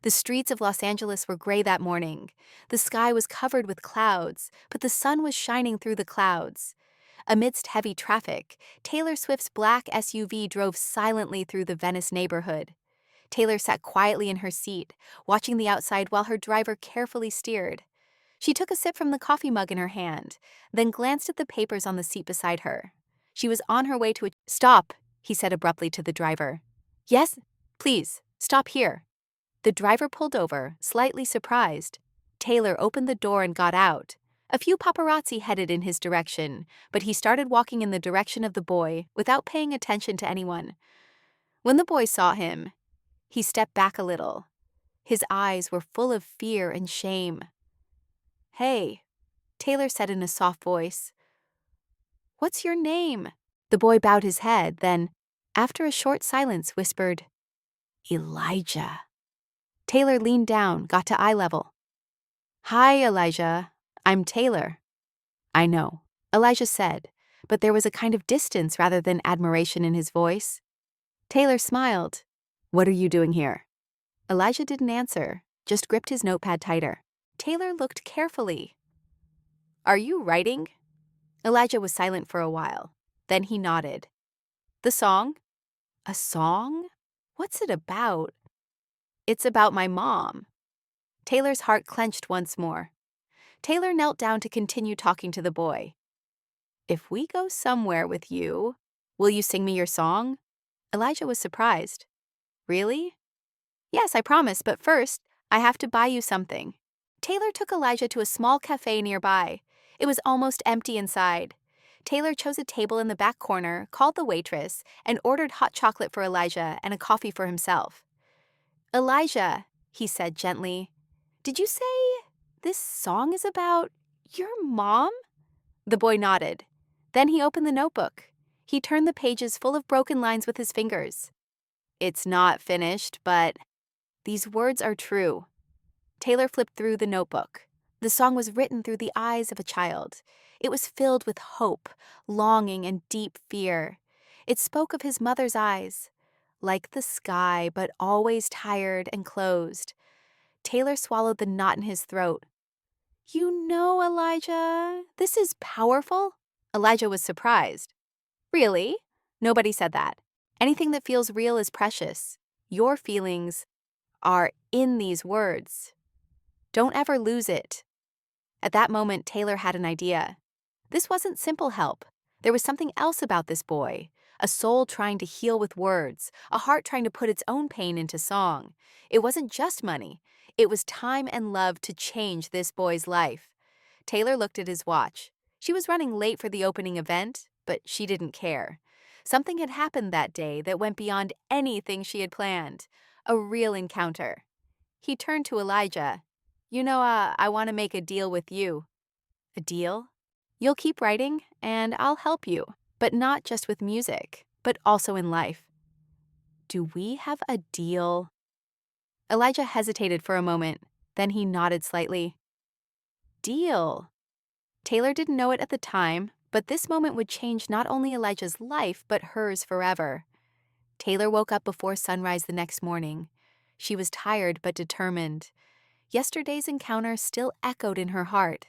The streets of Los Angeles were gray that morning. The sky was covered with clouds, but the sun was shining through the clouds. Amidst heavy traffic, Taylor Swift's black SUV drove silently through the Venice neighborhood. Taylor sat quietly in her seat, watching the outside while her driver carefully steered. She took a sip from the coffee mug in her hand, then glanced at the papers on the seat beside her. She was on her way to a— "Stop," he said abruptly to the driver. "Yes? Please, stop here." The driver pulled over, slightly surprised. Taylor opened the door and got out. A few paparazzi headed in his direction, but he started walking in the direction of the boy without paying attention to anyone. When the boy saw him, he stepped back a little. His eyes were full of fear and shame. "Hey," Taylor said in a soft voice. "What's your name?" The boy bowed his head, then, after a short silence, whispered, "Elijah." Taylor leaned down, got to eye level. "Hi, Elijah. I'm Taylor." "I know," Elijah said, but there was a kind of distance rather than admiration in his voice. Taylor smiled. "What are you doing here?" Elijah didn't answer, just gripped his notepad tighter. Taylor looked carefully. "Are you writing?" Elijah was silent for a while. Then he nodded. "The song?" "A song? What's it about?" "It's about my mom." Taylor's heart clenched once more. Taylor knelt down to continue talking to the boy. "If we go somewhere with you, will you sing me your song?" Elijah was surprised. "Really?" "Yes, I promise, but first, I have to buy you something." Taylor took Elijah to a small cafe nearby. It was almost empty inside. Taylor chose a table in the back corner, called the waitress, and ordered hot chocolate for Elijah and a coffee for himself. "Elijah," he said gently, "did you say this song is about your mom?" The boy nodded. Then he opened the notebook. He turned the pages full of broken lines with his fingers. "It's not finished, but these words are true." Taylor flipped through the notebook. The song was written through the eyes of a child. It was filled with hope, longing, and deep fear. It spoke of his mother's eyes, like the sky, but always tired and closed. Taylor swallowed the knot in his throat. "You know, Elijah, this is powerful." Elijah was surprised. "Really? Nobody said that. Anything that feels real is precious. Your feelings are in these words. Don't ever lose it." At that moment, Taylor had an idea. This wasn't simple help. There was something else about this boy. A soul trying to heal with words, a heart trying to put its own pain into song. It wasn't just money. It was time and love to change this boy's life. Taylor looked at his watch. She was running late for the opening event, but she didn't care. Something had happened that day that went beyond anything she had planned. A real encounter. He turned to Elijah. I want to make a deal with you." "A deal?" "You'll keep writing, and I'll help you. But not just with music, but also in life." "Do we have a deal?" Elijah hesitated for a moment. Then he nodded slightly. "Deal." Taylor didn't know it at the time, but this moment would change not only Elijah's life, but hers forever. Taylor woke up before sunrise the next morning. She was tired but determined. Yesterday's encounter still echoed in her heart.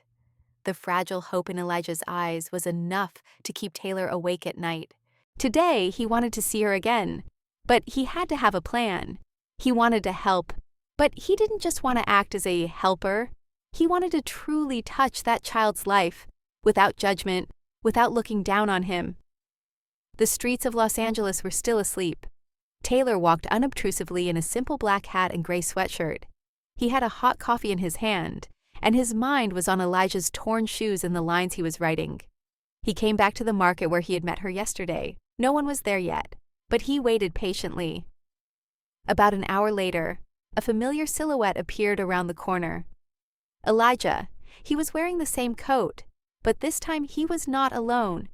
The fragile hope in Elijah's eyes was enough to keep Taylor awake at night. Today, he wanted to see her again, but he had to have a plan. He wanted to help, but he didn't just want to act as a helper. He wanted to truly touch that child's life, without judgment, without looking down on him. The streets of Los Angeles were still asleep. Taylor walked unobtrusively in a simple black hat and gray sweatshirt. He had a hot coffee in his hand, and his mind was on Elijah's torn shoes and the lines he was writing. He came back to the market where he had met her yesterday. No one was there yet, but he waited patiently. About an hour later, a familiar silhouette appeared around the corner. Elijah. He was wearing the same coat, but this time he was not alone.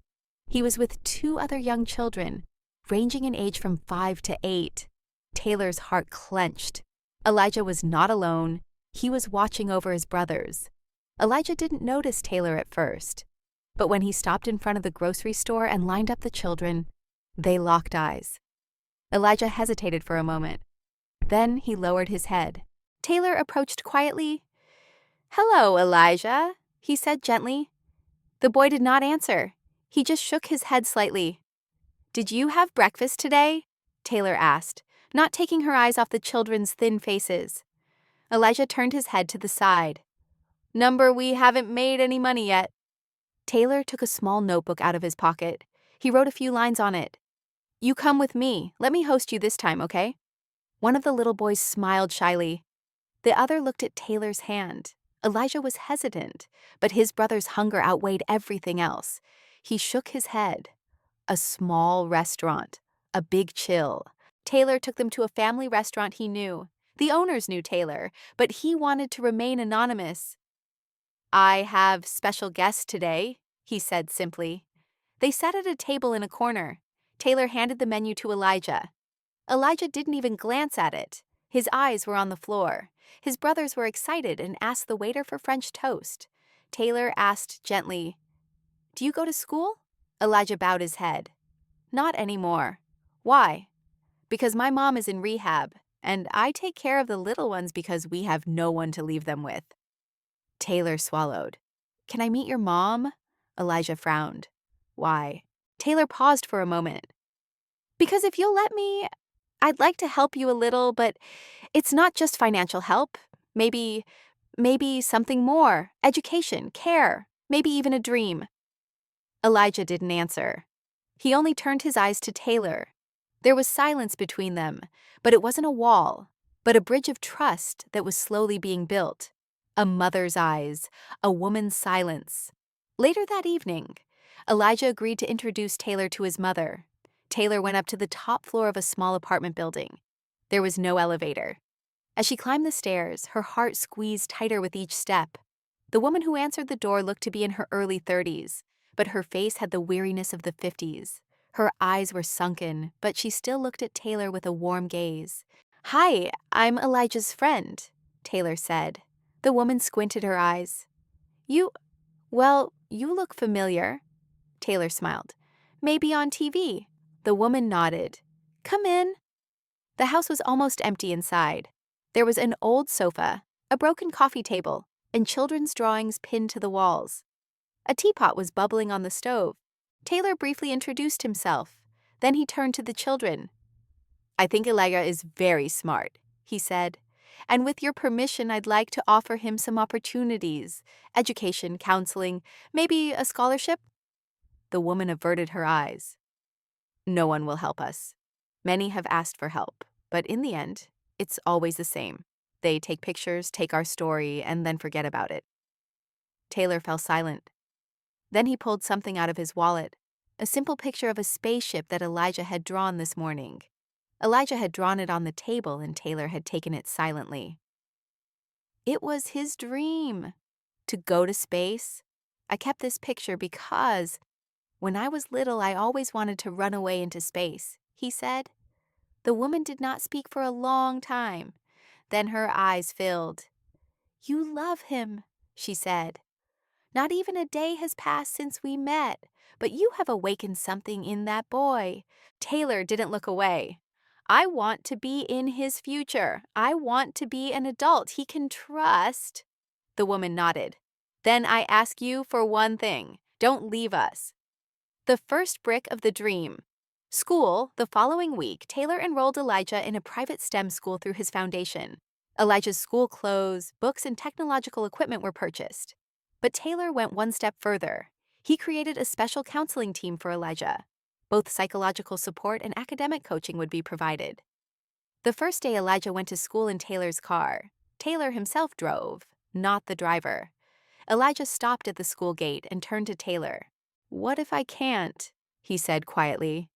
He was with two other young children, ranging in age from 5 to 8. Taylor's heart clenched. Elijah was not alone. He was watching over his brothers. Elijah didn't notice Taylor at first, but when he stopped in front of the grocery store and lined up the children, they locked eyes. Elijah hesitated for a moment. Then he lowered his head. Taylor approached quietly. "Hello, Elijah," he said gently. The boy did not answer. He just shook his head slightly. "Did you have breakfast today?" Taylor asked, not taking her eyes off the children's thin faces. Elijah turned his head to the side. "Number, we haven't made any money yet." Taylor took a small notebook out of his pocket. He wrote a few lines on it. "You come with me. Let me host you this time, okay?" One of the little boys smiled shyly. The other looked at Taylor's hand. Elijah was hesitant, but his brother's hunger outweighed everything else. He shook his head. A small restaurant. A big chill. Taylor took them to a family restaurant he knew. The owners knew Taylor, but he wanted to remain anonymous. "I have special guests today," he said simply. They sat at a table in a corner. Taylor handed the menu to Elijah. Elijah didn't even glance at it. His eyes were on the floor. His brothers were excited and asked the waiter for French toast. Taylor asked gently, "Do you go to school?" Elijah bowed his head. "Not anymore." "Why?" "Because my mom is in rehab, and I take care of the little ones because we have no one to leave them with." Taylor swallowed. "Can I meet your mom?" Elijah frowned. "Why?" Taylor paused for a moment. "Because if you'll let me, I'd like to help you a little, but it's not just financial help. Maybe something more. Education, care, maybe even a dream." Elijah didn't answer. He only turned his eyes to Taylor. There was silence between them, but it wasn't a wall, but a bridge of trust that was slowly being built. A mother's eyes, a woman's silence. Later that evening, Elijah agreed to introduce Taylor to his mother. Taylor went up to the top floor of a small apartment building. There was no elevator. As she climbed the stairs, her heart squeezed tighter with each step. The woman who answered the door looked to be in her early 30s, but her face had the weariness of the 50s. Her eyes were sunken, but she still looked at Taylor with a warm gaze. "Hi, I'm Elijah's friend," Taylor said. The woman squinted her eyes. You look familiar." Taylor smiled. "Maybe on TV." The woman nodded. "Come in." The house was almost empty inside. There was an old sofa, a broken coffee table, and children's drawings pinned to the walls. A teapot was bubbling on the stove. Taylor briefly introduced himself. Then he turned to the children. "I think Elijah is very smart," he said. "And with your permission, I'd like to offer him some opportunities. Education, counseling, maybe a scholarship." The woman averted her eyes. "No one will help us. Many have asked for help, but in the end, it's always the same. They take pictures, take our story, and then forget about it." Taylor fell silent. Then he pulled something out of his wallet, a simple picture of a spaceship that Elijah had drawn this morning. Elijah had drawn it on the table and Taylor had taken it silently. It was his dream. To go to space. "I kept this picture because when I was little, I always wanted to run away into space," he said. The woman did not speak for a long time. Then her eyes filled. "You love him," she said. "Not even a day has passed since we met, but you have awakened something in that boy." Taylor didn't look away. "I want to be in his future. I want to be an adult he can trust." The woman nodded. "Then I ask you for one thing. Don't leave us." The first brick of the dream. School. The following week, Taylor enrolled Elijah in a private STEM school through his foundation. Elijah's school clothes, books, and technological equipment were purchased. But Taylor went one step further. He created a special counseling team for Elijah. Both psychological support and academic coaching would be provided. The first day Elijah went to school in Taylor's car. Taylor himself drove, not the driver. Elijah stopped at the school gate and turned to Taylor. "What if I can't?" he said quietly.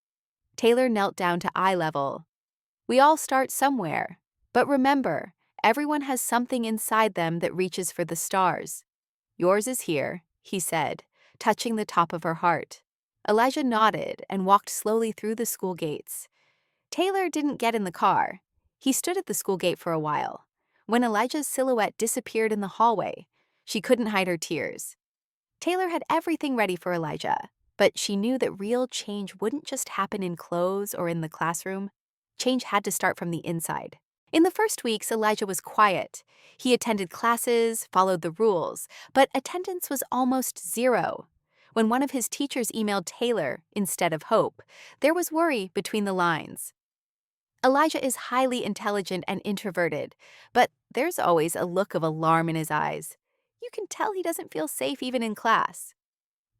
Taylor knelt down to eye level. "We all start somewhere. But remember, everyone has something inside them that reaches for the stars. Yours is here," he said, touching the top of her heart. Elijah nodded and walked slowly through the school gates. Taylor didn't get in the car. He stood at the school gate for a while. When Elijah's silhouette disappeared in the hallway, she couldn't hide her tears. Taylor had everything ready for Elijah, but she knew that real change wouldn't just happen in clothes or in the classroom. Change had to start from the inside. In the first weeks, Elijah was quiet. He attended classes, followed the rules, but attendance was almost zero. When one of his teachers emailed Taylor instead of Hope, there was worry between the lines. Elijah is highly intelligent and introverted, but there's always a look of alarm in his eyes. You can tell he doesn't feel safe even in class.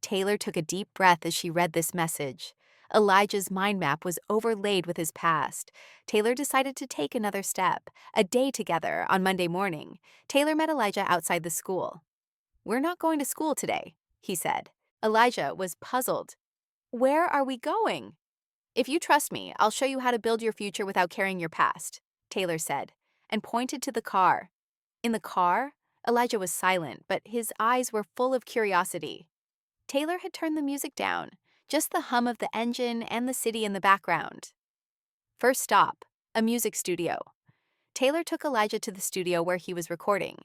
Taylor took a deep breath as she read this message. Elijah's mind map was overlaid with his past. Taylor decided to take another step. A day together on Monday morning, Taylor met Elijah outside the school. "We're not going to school today," he said. Elijah was puzzled. "Where are we going?" "If you trust me, I'll show you how to build your future without carrying your past," Taylor said, and pointed to the car. In the car, Elijah was silent, but his eyes were full of curiosity. Taylor had turned the music down, just the hum of the engine and the city in the background. First stop, a music studio. Taylor took Elijah to the studio where he was recording.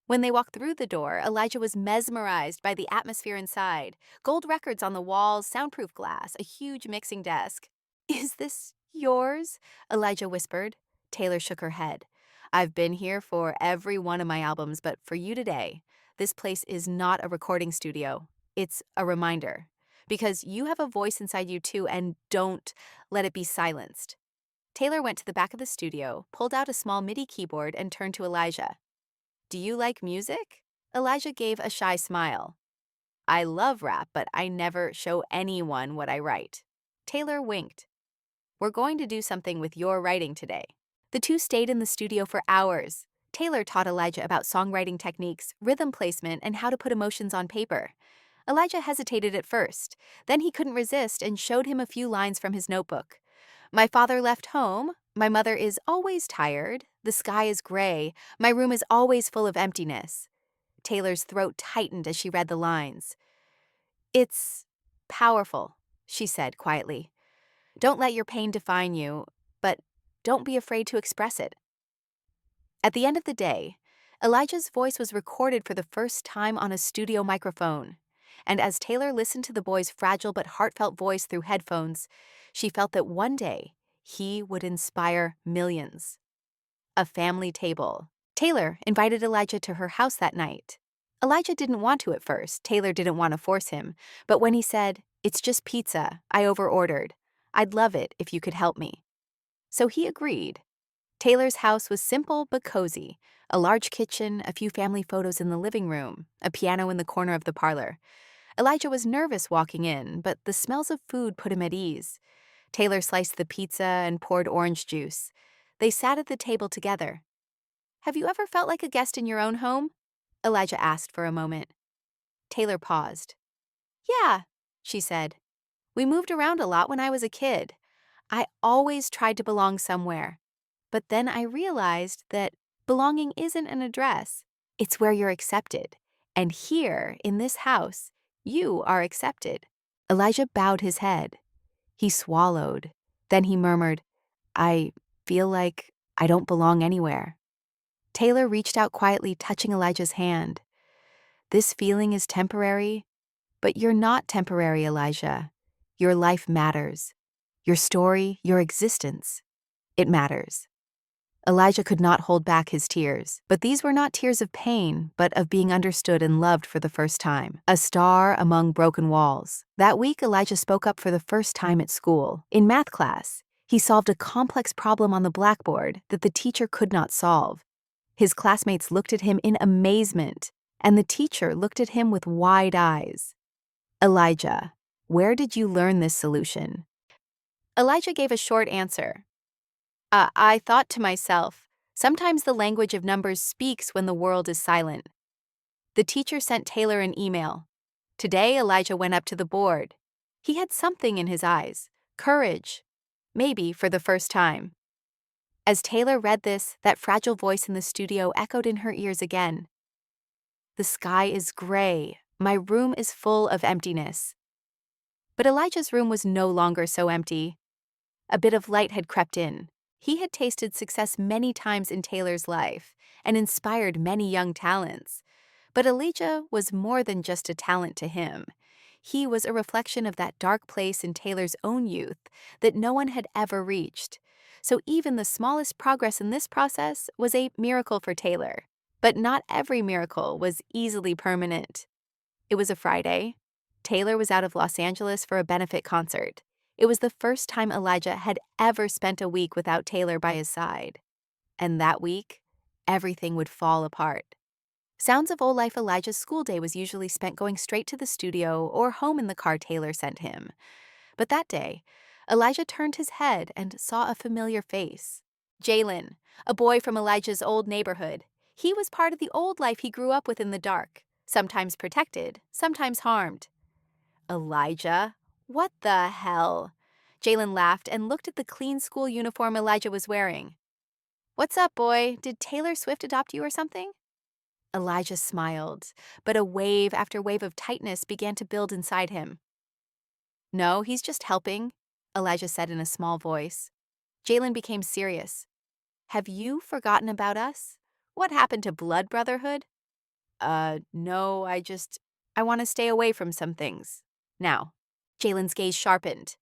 When they walked through the door, Elijah was mesmerized by the atmosphere inside. Gold records on the walls, soundproof glass, a huge mixing desk. "Is this yours?" Elijah whispered. Taylor shook her head. "I've been here for every one of my albums, but for you today, this place is not a recording studio. It's a reminder. Because you have a voice inside you too, and don't let it be silenced." Taylor went to the back of the studio, pulled out a small MIDI keyboard, and turned to Elijah. "Do you like music?" Elijah gave a shy smile. "I love rap, but I never show anyone what I write." Taylor winked. "We're going to do something with your writing today." The two stayed in the studio for hours. Taylor taught Elijah about songwriting techniques, rhythm placement, and how to put emotions on paper. Elijah hesitated at first. Then he couldn't resist and showed him a few lines from his notebook. "My father left home. My mother is always tired. The sky is gray. My room is always full of emptiness." Taylor's throat tightened as she read the lines. "It's powerful," she said quietly. "Don't let your pain define you, but don't be afraid to express it." At the end of the day, Elijah's voice was recorded for the first time on a studio microphone. And as Taylor listened to the boy's fragile but heartfelt voice through headphones, she felt that one day he would inspire millions. A family table. Taylor invited Elijah to her house that night. Elijah didn't want to at first. Taylor didn't want to force him. But when he said, "It's just pizza, I overordered. I'd love it if you could help me." So he agreed. Taylor's house was simple but cozy. A large kitchen, a few family photos in the living room, a piano in the corner of the parlor. Elijah was nervous walking in, but the smells of food put him at ease. Taylor sliced the pizza and poured orange juice. They sat at the table together. "Have you ever felt like a guest in your own home?" Elijah asked for a moment. Taylor paused. "Yeah," she said. "We moved around a lot when I was a kid. I always tried to belong somewhere. But then I realized that belonging isn't an address. It's where you're accepted. And here, in this house, you are accepted." Elijah bowed his head. He swallowed. Then he murmured, "I feel like I don't belong anywhere." Taylor reached out quietly, touching Elijah's hand. "This feeling is temporary, but you're not temporary, Elijah. Your life matters. Your story, your existence, it matters." Elijah could not hold back his tears, but these were not tears of pain, but of being understood and loved for the first time. A star among broken walls. That week, Elijah spoke up for the first time at school. In math class, he solved a complex problem on the blackboard that the teacher could not solve. His classmates looked at him in amazement, and the teacher looked at him with wide eyes. "Elijah, where did you learn this solution?" Elijah gave a short answer. I thought to myself, sometimes the language of numbers speaks when the world is silent." The teacher sent Taylor an email. Today, Elijah went up to the board. He had something in his eyes, courage, maybe for the first time. As Taylor read this, that fragile voice in the studio echoed in her ears again. "The sky is gray. My room is full of emptiness." But Elijah's room was no longer so empty. A bit of light had crept in. He had tasted success many times in Taylor's life and inspired many young talents. But Elijah was more than just a talent to him. He was a reflection of that dark place in Taylor's own youth that no one had ever reached. So even the smallest progress in this process was a miracle for Taylor. But not every miracle was easily permanent. It was a Friday. Taylor was out of Los Angeles for a benefit concert. It was the first time Elijah had ever spent a week without Taylor by his side. And that week, everything would fall apart. Sounds of Old Life Elijah's school day was usually spent going straight to the studio or home in the car Taylor sent him. But that day, Elijah turned his head and saw a familiar face. Jalen, a boy from Elijah's old neighborhood. He was part of the old life he grew up with in the dark, sometimes protected, sometimes harmed. Elijah? What the hell? Jalen laughed and looked at the clean school uniform Elijah was wearing. What's up, boy? Did Taylor Swift adopt you or something? Elijah smiled, but a wave after wave of tightness began to build inside him. No, he's just helping, Elijah said in a small voice. Jalen became serious. Have you forgotten about us? What happened to blood brotherhood? No, I want to stay away from some things. Now, Jalen's gaze sharpened.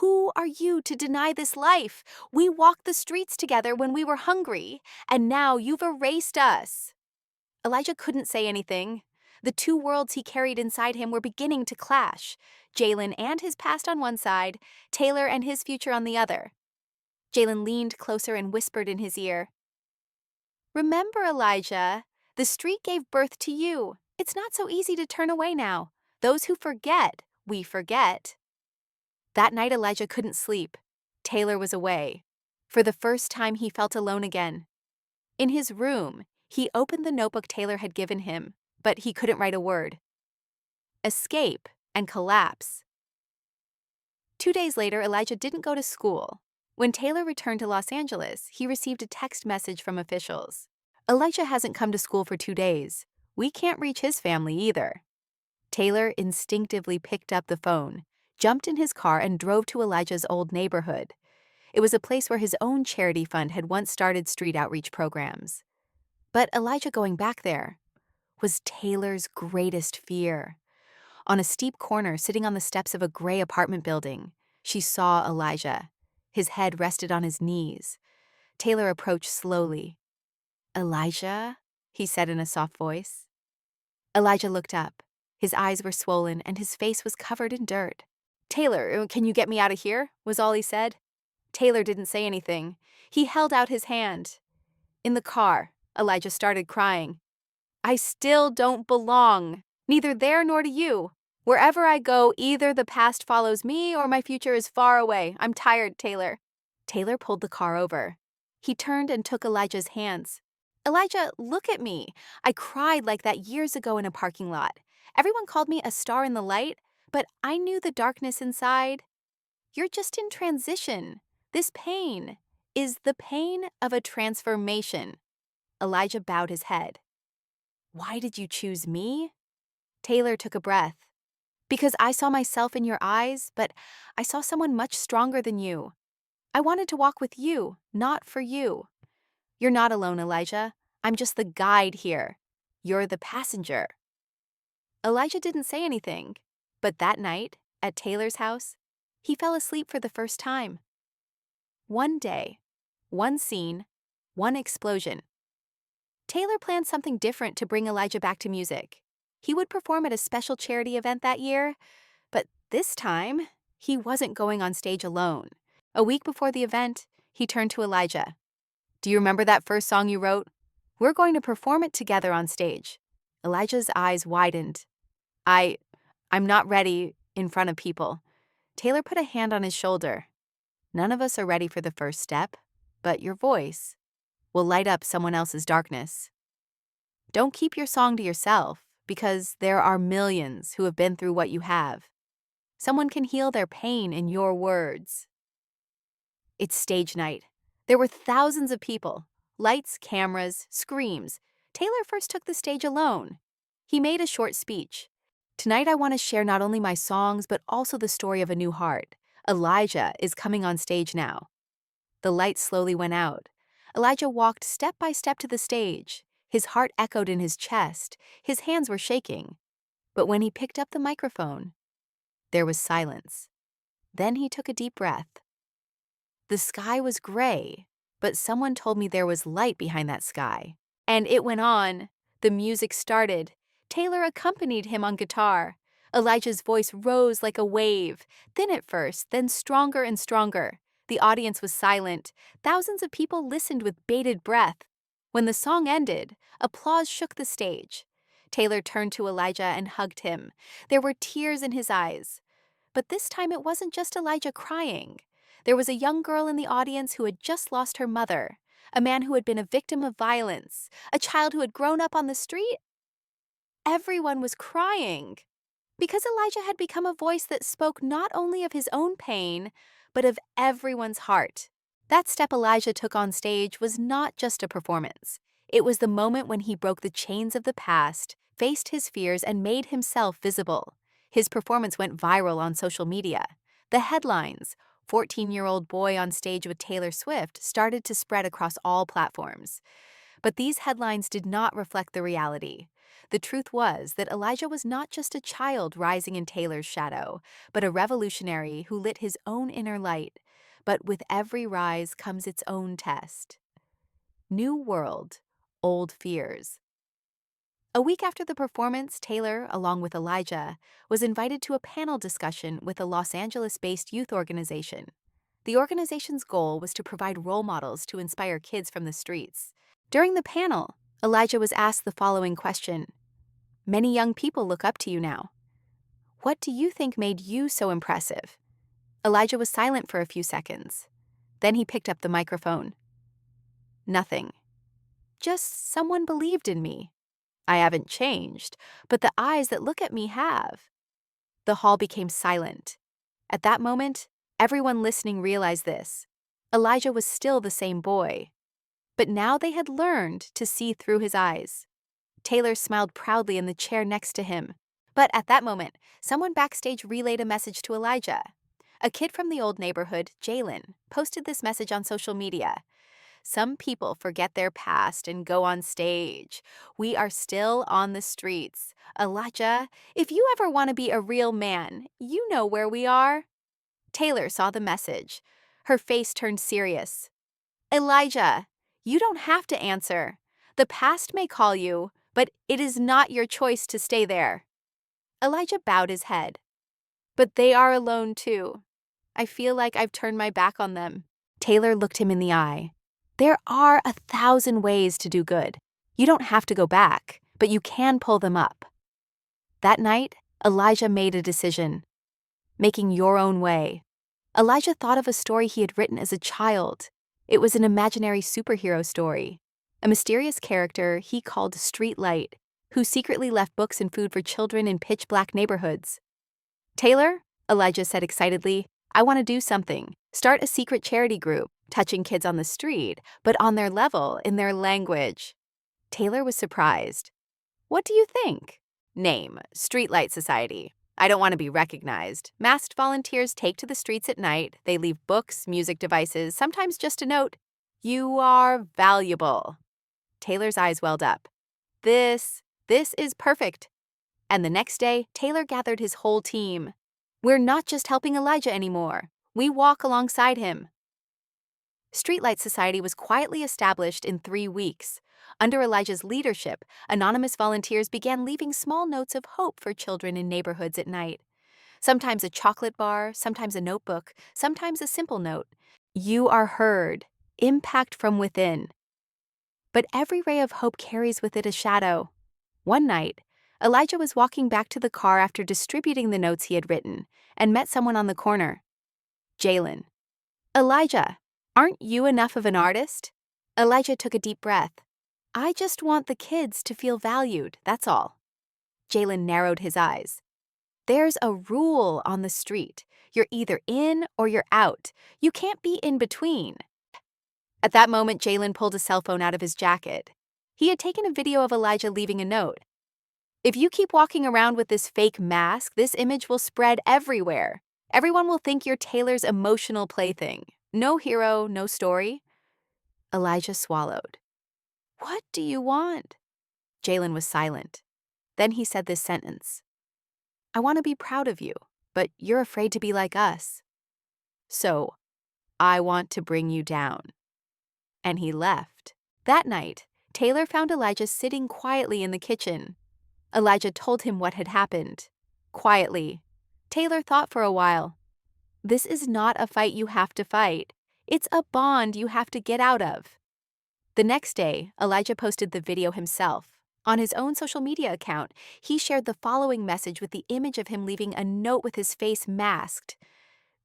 Who are you to deny this life? We walked the streets together when we were hungry, and now you've erased us. Elijah couldn't say anything. The two worlds he carried inside him were beginning to clash. Jalen and his past on one side, Taylor and his future on the other. Jalen leaned closer and whispered in his ear, Remember, Elijah, the street gave birth to you. It's not so easy to turn away now. Those who forget, we forget. That night, Elijah couldn't sleep. Taylor was away. For the first time, he felt alone again. In his room, he opened the notebook Taylor had given him, but he couldn't write a word. Escape and collapse. 2 days later, Elijah didn't go to school. When Taylor returned to Los Angeles, he received a text message from officials. Elijah hasn't come to school for 2 days. We can't reach his family either. Taylor instinctively picked up the phone, jumped in his car, and drove to Elijah's old neighborhood. It was a place where his own charity fund had once started street outreach programs. But Elijah going back there was Taylor's greatest fear. On a steep corner, sitting on the steps of a gray apartment building, she saw Elijah. His head rested on his knees. Taylor approached slowly. Elijah, he said in a soft voice. Elijah looked up. His eyes were swollen and his face was covered in dirt. Taylor, can you get me out of here? Was all he said. Taylor didn't say anything. He held out his hand. In the car, Elijah started crying. I still don't belong, neither there nor to you. Wherever I go, either the past follows me or my future is far away. I'm tired, Taylor. Taylor pulled the car over. He turned and took Elijah's hands. Elijah, look at me. I cried like that years ago in a parking lot. Everyone called me a star in the light, but I knew the darkness inside. You're just in transition. This pain is the pain of a transformation. Elijah bowed his head. Why did you choose me? Taylor took a breath. Because I saw myself in your eyes, but I saw someone much stronger than you. I wanted to walk with you, not for you. You're not alone, Elijah. I'm just the guide here. You're the passenger. Elijah didn't say anything, but that night, at Taylor's house, he fell asleep for the first time. One day, one scene, one explosion. Taylor planned something different to bring Elijah back to music. He would perform at a special charity event that year, but this time, he wasn't going on stage alone. A week before the event, he turned to Elijah. Do you remember that first song you wrote? We're going to perform it together on stage. Elijah's eyes widened. I'm not ready in front of people. Taylor put a hand on his shoulder. None of us are ready for the first step, but your voice will light up someone else's darkness. Don't keep your song to yourself, because there are millions who have been through what you have. Someone can heal their pain in your words. It's stage night. There were thousands of people. Lights, cameras, screams. Taylor first took the stage alone. He made a short speech. Tonight I want to share not only my songs, but also the story of a new heart. Elijah is coming on stage now. The lights slowly went out. Elijah walked step by step to the stage. His heart echoed in his chest. His hands were shaking. But when he picked up the microphone, there was silence. Then he took a deep breath. The sky was gray, but someone told me there was light behind that sky. And it went on. The music started. Taylor accompanied him on guitar. Elijah's voice rose like a wave, thin at first, then stronger and stronger. The audience was silent. Thousands of people listened with bated breath. When the song ended, applause shook the stage. Taylor turned to Elijah and hugged him. There were tears in his eyes. But this time it wasn't just Elijah crying. There was a young girl in the audience who had just lost her mother, a man who had been a victim of violence, a child who had grown up on the street. Everyone was crying because Elijah had become a voice that spoke not only of his own pain, but of everyone's heart. That step Elijah took on stage was not just a performance. It was the moment when he broke the chains of the past, faced his fears, and made himself visible. His performance went viral on social media. The headlines, 14-year-old boy on stage with Taylor Swift, started to spread across all platforms. But these headlines did not reflect the reality. The truth was that Elijah was not just a child rising in Taylor's shadow, but a revolutionary who lit his own inner light. But with every rise comes its own test. New world, old fears. A week after the performance, Taylor, along with Elijah, was invited to a panel discussion with a Los Angeles-based youth organization. The organization's goal was to provide role models to inspire kids from the streets. During the panel, Elijah was asked the following question: "Many young people look up to you now. What do you think made you so impressive?" Elijah was silent for a few seconds. Then he picked up the microphone. "Nothing. Just someone believed in me. I haven't changed, but the eyes that look at me have." The hall became silent. At that moment, everyone listening realized this. Elijah was still the same boy, but now they had learned to see through his eyes. Taylor smiled proudly in the chair next to him. But at that moment, someone backstage relayed a message to Elijah. A kid from the old neighborhood, Jalen, posted this message on social media. "Some people forget their past and go on stage. We are still on the streets. Elijah, if you ever want to be a real man, you know where we are." Taylor saw the message. Her face turned serious. "Elijah, you don't have to answer. The past may call you, but it is not your choice to stay there." Elijah bowed his head. "But they are alone too. I feel like I've turned my back on them." Taylor looked him in the eye. "There are 1,000 ways to do good. You don't have to go back, but you can pull them up." That night, Elijah made a decision. Making your own way. Elijah thought of a story he had written as a child. It was an imaginary superhero story. A mysterious character he called Streetlight, who secretly left books and food for children in pitch-black neighborhoods. "Taylor," Elijah said excitedly, "I want to do something. Start a secret charity group, touching kids on the street, but on their level, in their language." Taylor was surprised. "What do you think?" "Name, Streetlight Society. I don't want to be recognized. Masked volunteers take to the streets at night. They leave books, music devices, sometimes just a note. You are valuable." Taylor's eyes welled up. This is perfect." And the next day, Taylor gathered his whole team. "We're not just helping Elijah anymore. We walk alongside him." Streetlight Society was quietly established in 3 weeks. Under Elijah's leadership, anonymous volunteers began leaving small notes of hope for children in neighborhoods at night. Sometimes a chocolate bar, sometimes a notebook, sometimes a simple note. "You are heard. Impact from within." But every ray of hope carries with it a shadow. One night, Elijah was walking back to the car after distributing the notes he had written and met someone on the corner. Jalen. "Elijah, aren't you enough of an artist?" Elijah took a deep breath. "I just want the kids to feel valued, that's all." Jalen narrowed his eyes. "There's a rule on the street. You're either in or you're out. You can't be in between." At that moment, Jalen pulled a cell phone out of his jacket. He had taken a video of Elijah leaving a note. "If you keep walking around with this fake mask, this image will spread everywhere. Everyone will think you're Taylor's emotional plaything. No hero, no story." Elijah swallowed. "What do you want?" Jalen was silent. Then he said this sentence. "I want to be proud of you, but you're afraid to be like us. So, I want to bring you down." And he left. That night, Taylor found Elijah sitting quietly in the kitchen. Elijah told him what had happened. Quietly. Taylor thought for a while. This is not a fight you have to fight. It's a bond you have to get out of. The next day, Elijah posted the video himself. On his own social media account, he shared the following message with the image of him leaving a note with his face masked.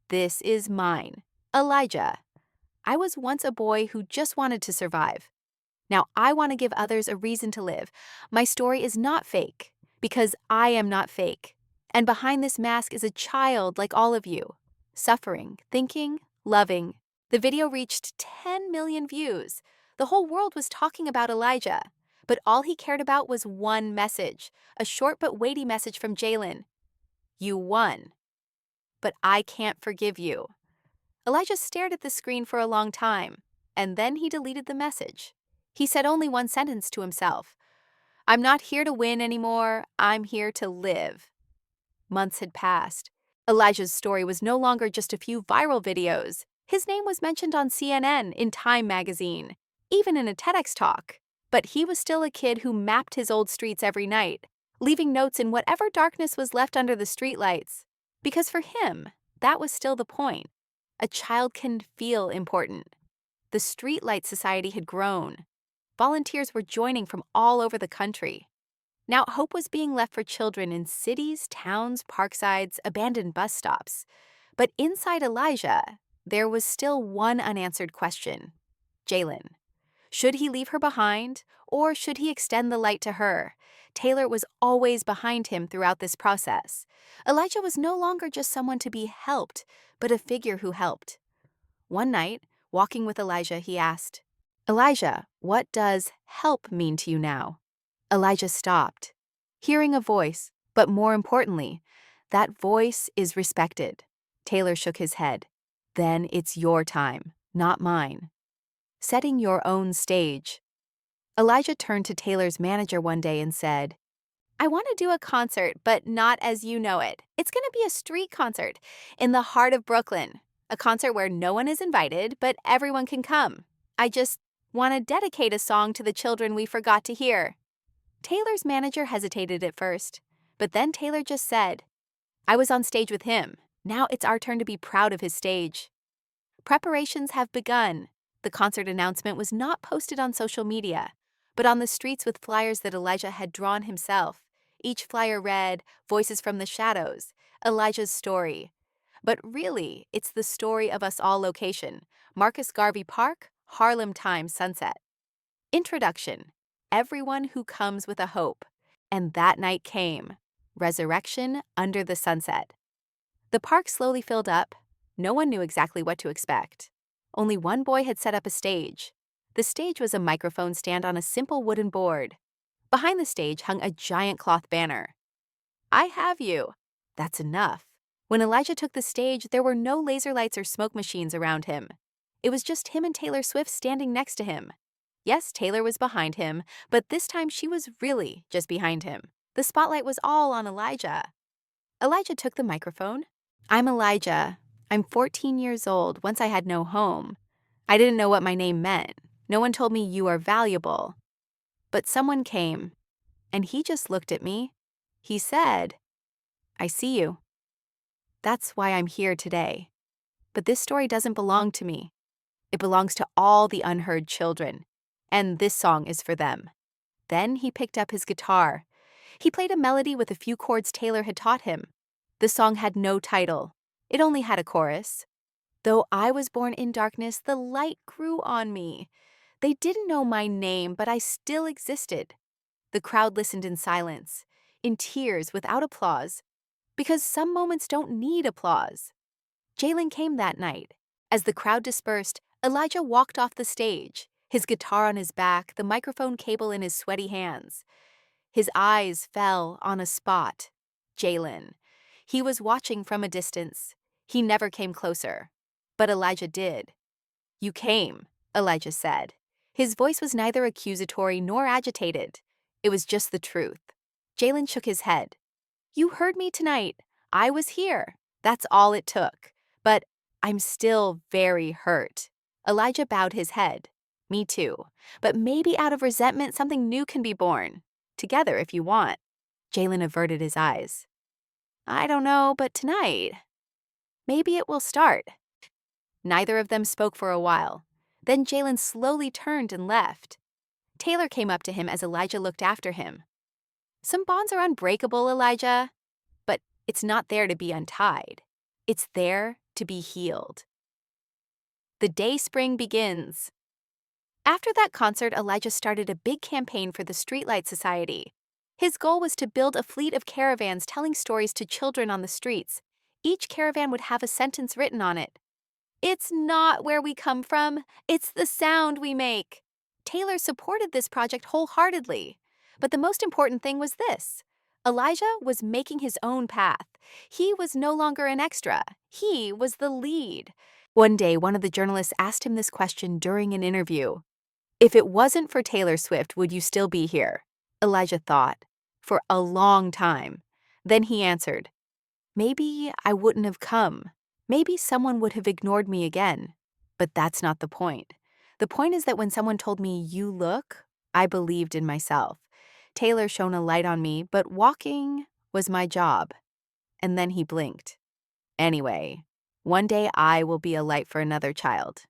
"This is mine. Elijah. I was once a boy who just wanted to survive. Now I want to give others a reason to live. My story is not fake, because I am not fake. And behind this mask is a child like all of you, suffering, thinking, loving." The video reached 10 million views. The whole world was talking about Elijah. But all he cared about was one message, a short but weighty message from Jalen. "You won. But I can't forgive you." Elijah stared at the screen for a long time, and then he deleted the message. He said only one sentence to himself. "I'm not here to win anymore. I'm here to live." Months had passed. Elijah's story was no longer just a few viral videos. His name was mentioned on CNN, in Time magazine, even in a TEDx talk. But he was still a kid who mapped his old streets every night, leaving notes in whatever darkness was left under the streetlights. Because for him, that was still the point. A child can feel important. The Streetlight Society had grown. Volunteers were joining from all over the country. Now hope was being left for children in cities, towns, parksides, abandoned bus stops. But inside Elijah, there was still one unanswered question. Jalen. Should he leave her behind, or should he extend the light to her? Taylor was always behind him throughout this process. Elijah was no longer just someone to be helped, but a figure who helped. One night, walking with Elijah, he asked, "Elijah, what does help mean to you now?" Elijah stopped, hearing a voice, but more importantly, that voice is respected. Taylor shook his head. "Then it's your time, not mine. Setting your own stage." Elijah turned to Taylor's manager one day and said, "I want to do a concert, but not as you know it. It's going to be a street concert in the heart of Brooklyn, a concert where no one is invited, but everyone can come. I just want to dedicate a song to the children we forgot to hear." Taylor's manager hesitated at first, but then Taylor just said, "I was on stage with him. Now it's our turn to be proud of his stage." Preparations have begun. The concert announcement was not posted on social media, but on the streets with flyers that Elijah had drawn himself. Each flyer read, "Voices from the Shadows, Elijah's story." But really, it's the story of us all location, Marcus Garvey Park, Harlem Times Sunset. Introduction. Everyone who comes with a hope. And that night came. Resurrection under the sunset. The park slowly filled up. No one knew exactly what to expect. Only one boy had set up a stage. The stage was a microphone stand on a simple wooden board. Behind the stage hung a giant cloth banner. "I have you." That's enough. When Elijah took the stage, there were no laser lights or smoke machines around him. It was just him and Taylor Swift standing next to him. Yes, Taylor was behind him, but this time she was really just behind him. The spotlight was all on Elijah. Elijah took the microphone. "I'm Elijah. I'm 14 years old. Once I had no home. I didn't know what my name meant. No one told me you are valuable. But someone came, and he just looked at me. He said, 'I see you. That's why I'm here today. But this story doesn't belong to me. It belongs to all the unheard children. And this song is for them.' Then he picked up his guitar. He played a melody with a few chords Taylor had taught him. The song had no title. It only had a chorus. Though I was born in darkness, the light grew on me. They didn't know my name, but I still existed." The crowd listened in silence, in tears without applause, because some moments don't need applause. Jalen came that night. As the crowd dispersed, Elijah walked off the stage, his guitar on his back, the microphone cable in his sweaty hands. His eyes fell on a spot. Jalen. He was watching from a distance. He never came closer. But Elijah did. "You came," Elijah said. His voice was neither accusatory nor agitated. It was just the truth. Jalen shook his head. "You heard me tonight. I was here. That's all it took. But I'm still very hurt. Elijah bowed his head. Me too. But maybe out of resentment, something new can be born. Together, if you want. Jalen averted his eyes. I don't know, but tonight, maybe it will start. Neither of them spoke for a while. Then Jalen slowly turned and left. Taylor came up to him as Elijah looked after him. Some bonds are unbreakable, Elijah, but it's not there to be untied. It's there to be healed. The day spring begins. After that concert, Elijah started a big campaign for the Streetlight Society. His goal was to build a fleet of caravans telling stories to children on the streets. Each caravan would have a sentence written on it. It's not where we come from, it's the sound we make. Taylor supported this project wholeheartedly. But the most important thing was this. Elijah was making his own path. He was no longer an extra. He was the lead. One day, one of the journalists asked him this question during an interview. If it wasn't for Taylor Swift, would you still be here? Elijah thought. For a long time. Then he answered, maybe I wouldn't have come. Maybe someone would have ignored me again. But that's not the point. The point is that when someone told me, you look, I believed in myself. Taylor shone a light on me, but walking was my job. And then he blinked. Anyway, one day I will be a light for another child.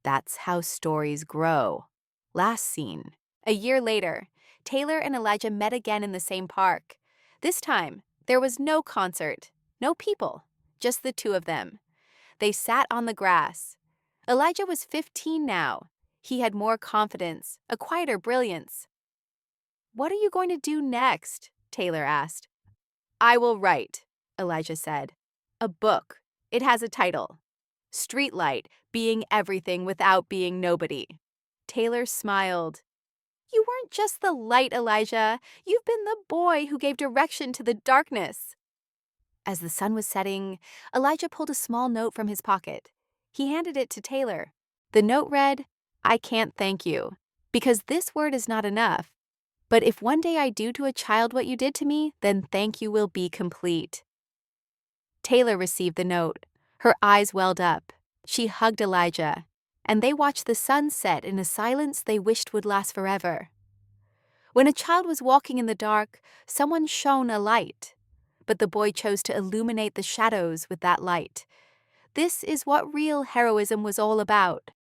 That's how stories grow. Last scene. A year later, Taylor and Elijah met again in the same park. This time, there was no concert, no people, just the two of them. They sat on the grass. Elijah was 15 now. He had more confidence, a quieter brilliance. What are you going to do next? Taylor asked. I will write, Elijah said. A book. It has a title. Streetlight, being everything without being nobody. Taylor smiled. You weren't just the light, Elijah. You've been the boy who gave direction to the darkness. As the sun was setting, Elijah pulled a small note from his pocket. He handed it to Taylor. The note read, I can't thank you, because this word is not enough. But if one day I do to a child what you did to me, then thank you will be complete. Taylor received the note. Her eyes welled up. She hugged Elijah, and they watched the sun set in a silence they wished would last forever. When a child was walking in the dark, someone shone a light. But the boy chose to illuminate the shadows with that light. This is what real heroism was all about.